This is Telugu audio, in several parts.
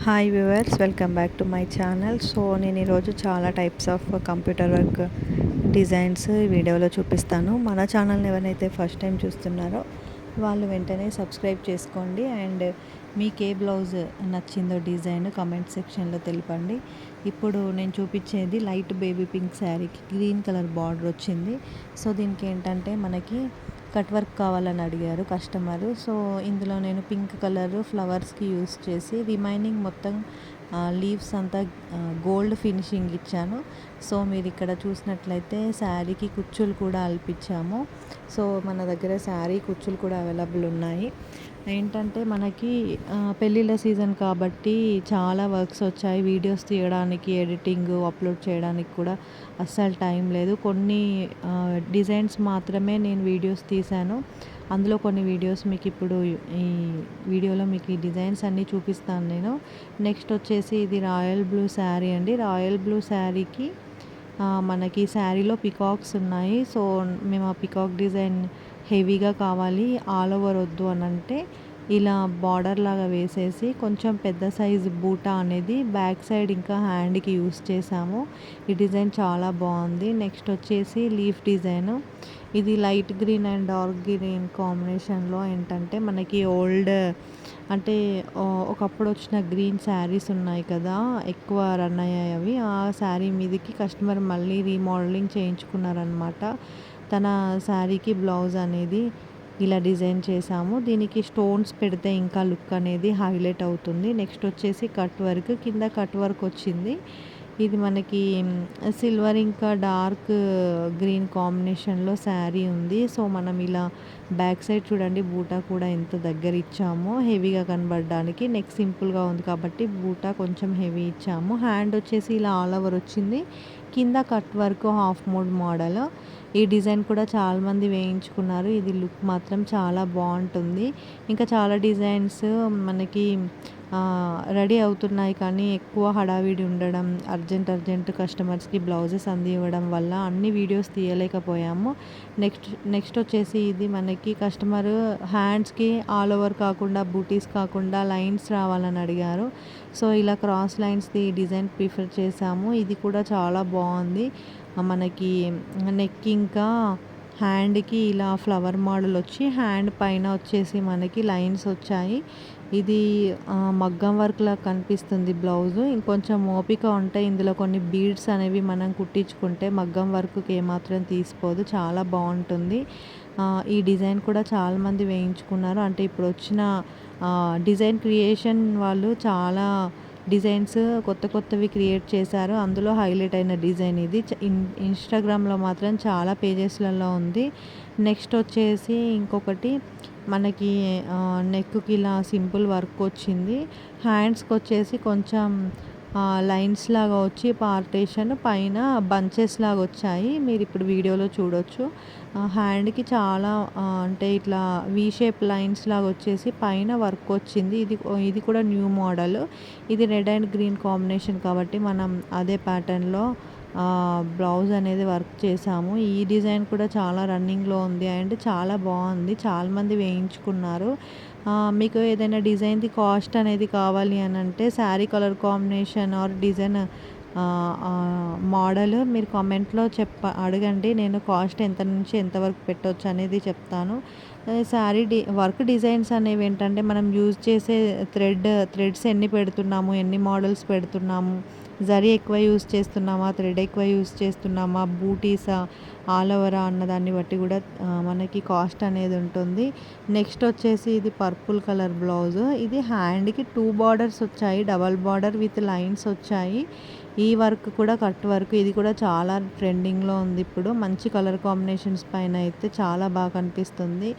Hi viewers, welcome back to my channel. So నేను ఈరోజు చాలా types of computer work designs వీడియోలో చూపిస్తాను. మన ఛానల్ని ఎవరైతే ఫస్ట్ టైం చూస్తున్నారో వాళ్ళు వెంటనే సబ్స్క్రైబ్ చేసుకోండి. అండ్ మీకు ఏ బ్లౌజ్ నచ్చిందో డిజైన్ కమెంట్ సెక్షన్లో తెలపండి. ఇప్పుడు నేను చూపించేది లైట్ బేబీ పింక్ శారీకి గ్రీన్ కలర్ బార్డర్ వచ్చింది. సో దీనికి ఏంటంటే మనకి కట్ వర్క్ కావాలని అడిగారు కస్టమరు. సో ఇందులో నేను పింక్ కలర్ ఫ్లవర్స్కి యూస్ చేసి రిమైనింగ్ మొత్తం లీవ్స్ అంతా గోల్డ్ ఫినిషింగ్ ఇచ్చాను. సో మీరు ఇక్కడ చూసినట్లయితే శారీకి కుచ్చులు కూడా అల్పించాము. సో మన దగ్గర శారీ కుచ్చులు కూడా అవైలబుల్ ఉన్నాయి. ఏంటంటే మనకి పెళ్ళిళ్ళ సీజన్ కాబట్టి చాలా వర్క్స్ వచ్చాయి. వీడియోస్ తీయడానికి, ఎడిటింగ్, అప్లోడ్ చేయడానికి కూడా అస్సలు టైం లేదు. కొన్ని డిజైన్స్ మాత్రమే నేను వీడియోస్ తీశాను. అందులో కొన్ని వీడియోస్ మీకు ఇప్పుడు ఈ వీడియోలో మీకు ఈ డిజైన్స్ అన్నీ చూపిస్తాను నేను. నెక్స్ట్ వచ్చేసి ఇది రాయల్ బ్లూ శారీ అండి. రాయల్ బ్లూ శారీకి మనకి శారీలో పికాక్స్ ఉన్నాయి. సో మేము ఆ పికాక్ డిజైన్ హెవీగా కావాలి, ఆల్ ఓవర్ వద్దు అని అంటే ఇలా బార్డర్ లాగా వేసేసి కొంచెం పెద్ద సైజు బూటా అనేది బ్యాక్ సైడ్ ఇంకా హ్యాండ్కి యూస్ చేసాము. ఈ డిజైన్ చాలా బాగుంది. నెక్స్ట్ వచ్చేసి లీఫ్ డిజైన్. ఇది light green and dark green కాంబినేషన్లో ఏంటంటే మనకి ఓల్డ్ అంటే ఒకప్పుడు వచ్చిన గ్రీన్ శారీస్ ఉన్నాయి కదా, ఎక్కువ రన్ అయ్యాయి అవి. ఆ శారీ మీదకి కస్టమర్ మళ్ళీ రీమోడలింగ్ చేయించుకున్నారనమాట. తన శారీకి బ్లౌజ్ అనేది ఇలా డిజైన్ చేసాము. దీనికి స్టోన్స్ పెడితే ఇంకా లుక్ అనేది హైలైట్ అవుతుంది. నెక్స్ట్ వచ్చేసి కట్ వర్క్, కింద కట్ వర్క్ వచ్చింది. ఇది మనకి సిల్వర్ ఇంకా డార్క్ గ్రీన్ కాంబినేషన్లో శారీ ఉంది. సో మనం ఇలా బ్యాక్ సైడ్ చూడండి, బూటా కూడా ఎంత దగ్గర ఇచ్చామో హెవీగా కనబడడానికి. నెక్ సింపుల్గా ఉంది కాబట్టి బూటా కొంచెం హెవీ ఇచ్చాము. హ్యాండ్ వచ్చేసి ఇలా ఆల్ ఓవర్ వచ్చింది. కింద cut work half mode model. ఈ డిజైన్ కూడా చాలామంది వేయించుకున్నారు. ఇది లుక్ మాత్రం చాలా బాగుంటుంది. ఇంకా చాలా డిజైన్స్ మనకి రెడీ అవుతున్నాయి కానీ ఎక్కువ హడావిడి ఉండడం, అర్జెంట్ కస్టమర్స్కి బ్లౌజెస్ అందివ్వడం వల్ల అన్ని వీడియోస్ తీయలేకపోయాము. నెక్స్ట్ వచ్చేసి ఇది మనకి కస్టమర్ హ్యాండ్స్కి ఆల్ ఓవర్ కాకుండా, బూటీస్ కాకుండా లైన్స్ రావాలని అడిగారు. సో ఇలా క్రాస్ లైన్స్ది డిజైన్ ప్రిఫర్ చేసాము. ఇది కూడా చాలా బాగుంది. మనకి నెక్ ఇంకా హ్యాండ్కి ఇలా ఫ్లవర్ మోడల్ వచ్చి హ్యాండ్ పైన వచ్చేసి మనకి లైన్స్ వచ్చాయి. ఇది మగ్గం వర్క్లా కనిపిస్తుంది బ్లౌజు. ఇంకొంచెం ఓపిక ఉంటే ఇందులో కొన్ని బీడ్స్ అనేవి మనం కుట్టించుకుంటే మగ్గం వర్క్కి ఏమాత్రం తీసిపోదు, చాలా బాగుంటుంది. ఈ డిజైన్ కూడా చాలామంది వేయించుకున్నారు. అంటే ఇప్పుడు వచ్చిన డిజైన్ క్రియేషన్ వాళ్ళు చాలా డిజైన్స్ కొత్తవి క్రియేట్ చేశారు. అందులో హైలైట్ అయిన డిజైన్ ఇది. ఇన్స్టాగ్రామ్లో మాత్రం చాలా పేజెస్లలో ఉంది. నెక్స్ట్ వచ్చేసి ఇంకొకటి మనకి నెక్కి ఇలా సింపుల్ వర్క్ వచ్చింది. హ్యాండ్స్కి వచ్చేసి కొంచెం లైన్స్ లాగా వచ్చి పార్టేషన్ పైన బంచెస్ లాగా వచ్చాయి. మీరు ఇప్పుడు వీడియోలో చూడొచ్చు. హ్యాండ్కి చాలా అంటే ఇట్లా వీ షేప్ లైన్స్ లాగా వచ్చేసి పైన వర్క్ వచ్చింది. ఇది కూడా న్యూ మోడల్. ఇది రెడ్ అండ్ గ్రీన్ కాంబినేషన్ కాబట్టి మనం అదే ప్యాటర్న్లో బ్లౌజ్ అనేది వర్క్ చేసాము. ఈ డిజైన్ కూడా చాలా రన్నింగ్లో ఉంది అండ్ చాలా బాగుంది. చాలామంది వేయించుకున్నారు. మీకు ఏదైనా డిజైన్ది కాస్ట్ అనేది కావాలి అని అంటే sari colour combination or design model మీరు కామెంట్లో అడగండి. నేను కాస్ట్ ఎంత నుంచి ఎంతవరకు పెట్టవచ్చు అనేది చెప్తాను. శారీ వర్క్ డిజైన్స్ అనేవి ఏంటంటే మనం యూజ్ చేసే థ్రెడ్స్ ఎన్ని పెడుతున్నాము, ఎన్ని మోడల్స్ పెడుతున్నాము, జరీ ఎక్కువ యూజ్ చేస్తున్నామా, థ్రెడ్ ఎక్కువ యూజ్ చేస్తున్నామా, బూటీసా, ఆల్ ఓవరా అన్న దాన్ని బట్టి కూడా మనకి కాస్ట్ అనేది ఉంటుంది. నెక్స్ట్ వచ్చేసి ఇది పర్పుల్ కలర్ బ్లౌజ్. ఇది హ్యాండ్కి 2 బార్డర్స్ వచ్చాయి, డబల్ బార్డర్ విత్ లైన్స్ వచ్చాయి. ఈ వర్క్ కూడా కట్ వర్క్. ఇది కూడా చాలా ట్రెండింగ్లో ఉంది ఇప్పుడు. మంచి కలర్ కాంబినేషన్స్ పైన అయితే చాలా బాగా కనిపిస్తుంది.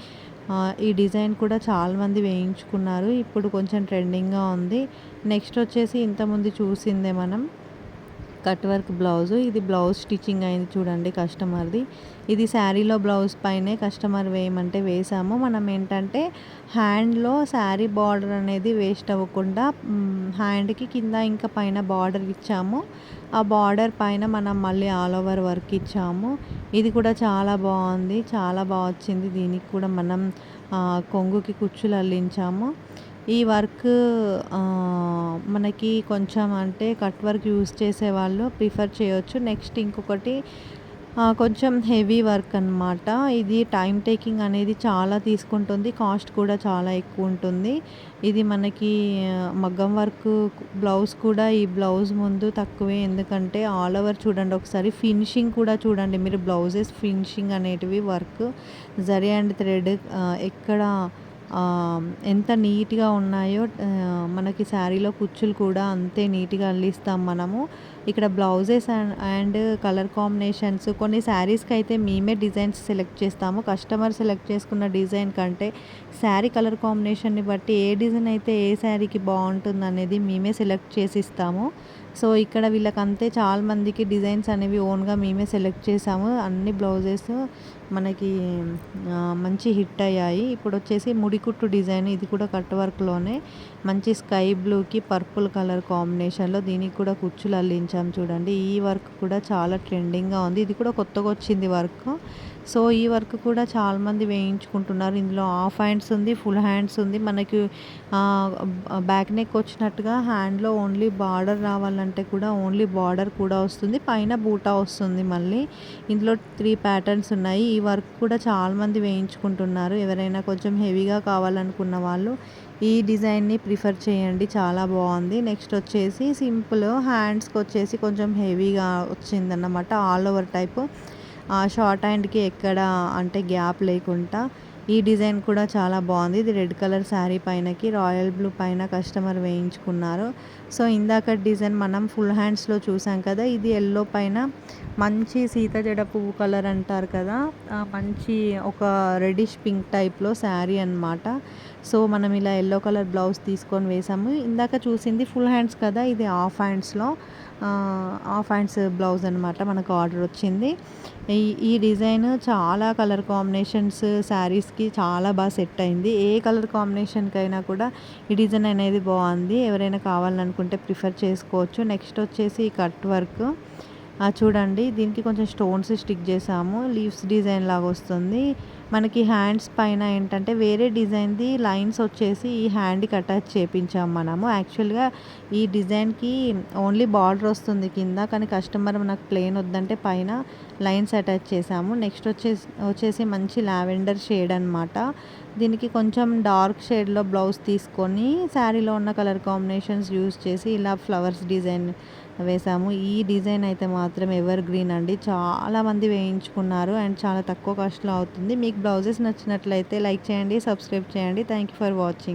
ఈ డిజైన్ కూడా చాలామంది వేయించుకున్నారు. ఇప్పుడు కొంచెం ట్రెండింగ్గా ఉంది. నెక్స్ట్ వచ్చేసి ఇంతకుముందు చూసిందే మనం కట్ వర్క్ బ్లౌజు. ఇది బ్లౌజ్ స్టిచ్చింగ్ అయింది చూడండి కస్టమర్ది. ఇది శారీలో బ్లౌజ్ పైనే కస్టమర్ వేయమంటే వేసాము. మనం ఏంటంటే హ్యాండ్లో శారీ బార్డర్ అనేది వేస్ట్ అవ్వకుండా హ్యాండ్కి కింద ఇంకా పైన బార్డర్ ఇచ్చాము. ఆ బార్డర్ పైన మనం మళ్ళీ ఆల్ ఓవర్ వర్క్ ఇచ్చాము. ఇది కూడా చాలా బాగుంది, చాలా బాగా వచ్చింది. దీనికి కూడా మనం కొంగుకి కుచ్చులు అల్లించాము. ఈ వర్క్ మనకి కొంచెం అంటే కట్ వర్క్ యూజ్ చేసేవాళ్ళు ప్రిఫర్ చేయొచ్చు. నెక్స్ట్ ఇంకొకటి కొంచెం హెవీ వర్క్ అనమాట. ఇది టైమ్ టేకింగ్ అనేది చాలా తీసుకుంటుంది. కాస్ట్ కూడా చాలా ఎక్కువుంటుంది. ఇది మనకి మగ్గం వర్క్ బ్లౌజ్ కూడా ఈ బ్లౌజ్ ముందు తక్కువే. ఎందుకంటే ఆల్ ఓవర్ చూడండి ఒకసారి. ఫినిషింగ్ కూడా చూడండి మీరు. బ్లౌజెస్ ఫినిషింగ్ అనేటివి వర్క్ జరీ అండ్ థ్రెడ్ ఎక్కడ ఎంత నీట్‌గా ఉన్నాయో మనకి శారీలో కుచ్చులు కూడా అంతే నీట్‌గా అల్లిస్తాం మనము. ఇక్కడ బ్లౌజెస్ అండ్ కలర్ కాంబినేషన్స్ కొన్ని శారీస్‌కైతే మేమే డిజైన్స్ సెలెక్ట్ చేస్తాము. కస్టమర్ సెలెక్ట్ చేసుకున్న డిజైన్ కంటే శారీ కలర్ కాంబినేషన్‌ని బట్టి ఏ డిజైన్ అయితే ఏ శారీకి బావుంటుందనేది మేమే సెలెక్ట్ చేసి ఇస్తాము. సో, ఇక్కడ వీళ్ళకంతే చాలా మందికి డిజైన్స్ అనేవి ఓన్‌గా మేమే సెలెక్ట్ చేసాము. అన్ని బ్లౌజెస్ మనకి మంచి హిట్ అయ్యాయి. ఇప్పుడొచ్చేసి ముడికుట్టు డిజైన్, ఇది కూడా కట్ వర్క్‌లోనే మంచి స్కై బ్లూకి పర్పుల్ కలర్ కాంబినేషన్‌లో దీనికి కూడా కుచ్చులు అల్లించాం చూడండి. ఈ వర్క్ కూడా చాలా ట్రెండింగ్‌గా ఉంది. ఇది కూడా కొత్తగా వచ్చింది వర్క్. సో, ఈ వర్క్ కూడా చాలామంది వేయించుకుంటున్నారు. ఇందులో హాఫ్ హ్యాండ్స్ ఉంది, ఫుల్ హ్యాండ్స్ ఉంది. మనకి బ్యాక్ నెక్ వచ్చినట్టుగా హ్యాండ్‌లో ఓన్లీ బార్డర్ రావాలంటే కూడా ఓన్లీ బార్డర్ కూడా వస్తుంది. పైన బూటా వస్తుంది మళ్ళీ. ఇందులో 3 ప్యాటర్న్స్ ఉన్నాయి. ఈ వర్క్ కూడా చాలామంది వేయించుకుంటున్నారు. ఎవరైనా కొంచెం హెవీగా కావాలనుకున్న వాళ్ళు ఈ డిజైన్‌ని ప్రిఫర్ చేయండి. చాలా బాగుంది. నెక్స్ట్ వచ్చేసి సింపుల్ హ్యాండ్స్‌కి వచ్చేసి కొంచెం హెవీగా వచ్చిందన్నమాట. ఆల్ ఓవర్ టైపు షార్ట్ హ్యాండ్‌కి ఎక్కడ అంటే గ్యాప్ లేకుండా ఈ డిజైన్ కూడా చాలా బాగుంది. ఇది రెడ్ కలర్ శారీ పైనకి రాయల్ బ్లూ పైన కస్టమర్ వేయించుకున్నారు. సో, ఇందాక డిజైన్ మనం ఫుల్ హ్యాండ్స్‌లో చూసాం కదా. ఇది యెల్లో పైన మంచి సీతజడ పువ్వు కలర్ అంటారు కదా. మంచి ఒక రెడ్డిష్ పింక్ టైప్‌లో శారీ అనమాట. సో, మనం ఇలా యెల్లో కలర్ బ్లౌజ్ తీసుకొని వేసాము. ఇందాక చూసింది ఫుల్ హ్యాండ్స్ కదా. ఇది హాఫ్ హ్యాండ్స్‌లో హాఫ్ హ్యాండ్స్ బ్లౌజ్ అనమాట మనకు ఆర్డర్ వచ్చింది. ఈ ఈ డిజైన్ చాలా కలర్ కాంబినేషన్స్ శారీస్‌కి చాలా బాగా సెట్ అయింది. ఏ కలర్ కాంబినేషన్‌కైనా కూడా ఈ డిజైన్ అనేది బాగుంది. ఎవరైనా కావాలనుకుంటే ప్రిఫర్ చేసుకోవచ్చు. నెక్స్ట్ వచ్చేసి కట్ వర్క్ చూడండి. దీనికి కొంచెం స్టోన్స్ స్టిక్ చేసాము. లీవ్స్ డిజైన్ లాగా వస్తుంది. మనకి హ్యాండ్స్ పైన ఏంటంటే వేరే డిజైన్‌ది లైన్స్ వచ్చేసి ఈ హ్యాండ్‌కి అటాచ్ చేపించాం మనము. యాక్చువల్‌గా ఈ డిజైన్‌కి ఓన్లీ బార్డర్ వస్తుంది కింద. కానీ కస్టమర్ నాకు ప్లెయిన్ వద్దంటే పైన లైన్స్ అటాచ్ చేసాము. నెక్స్ట్ వచ్చేసి మంచి లావెండర్ షేడ్ అనమాట. దీనికి కొంచెం డార్క్ షేడ్‌లో బ్లౌజ్ తీసుకొని శారీలో ఉన్న కలర్ కాంబినేషన్స్ యూజ్ చేసి ఇలా ఫ్లవర్స్ డిజైన్ వేసాము. ఈ డిజైన్ అయితే మాత్రం ఎవర్ గ్రీన్ అండి. చాలామంది వేయించుకున్నారు అండ్ చాలా తక్కువ కాస్ట్‌లో అవుతుంది. మీకు బ్లౌజెస్ నచ్చినట్లయితే లైక్ చేయండి, సబ్స్క్రైబ్ చేయండి. Thank you for watching.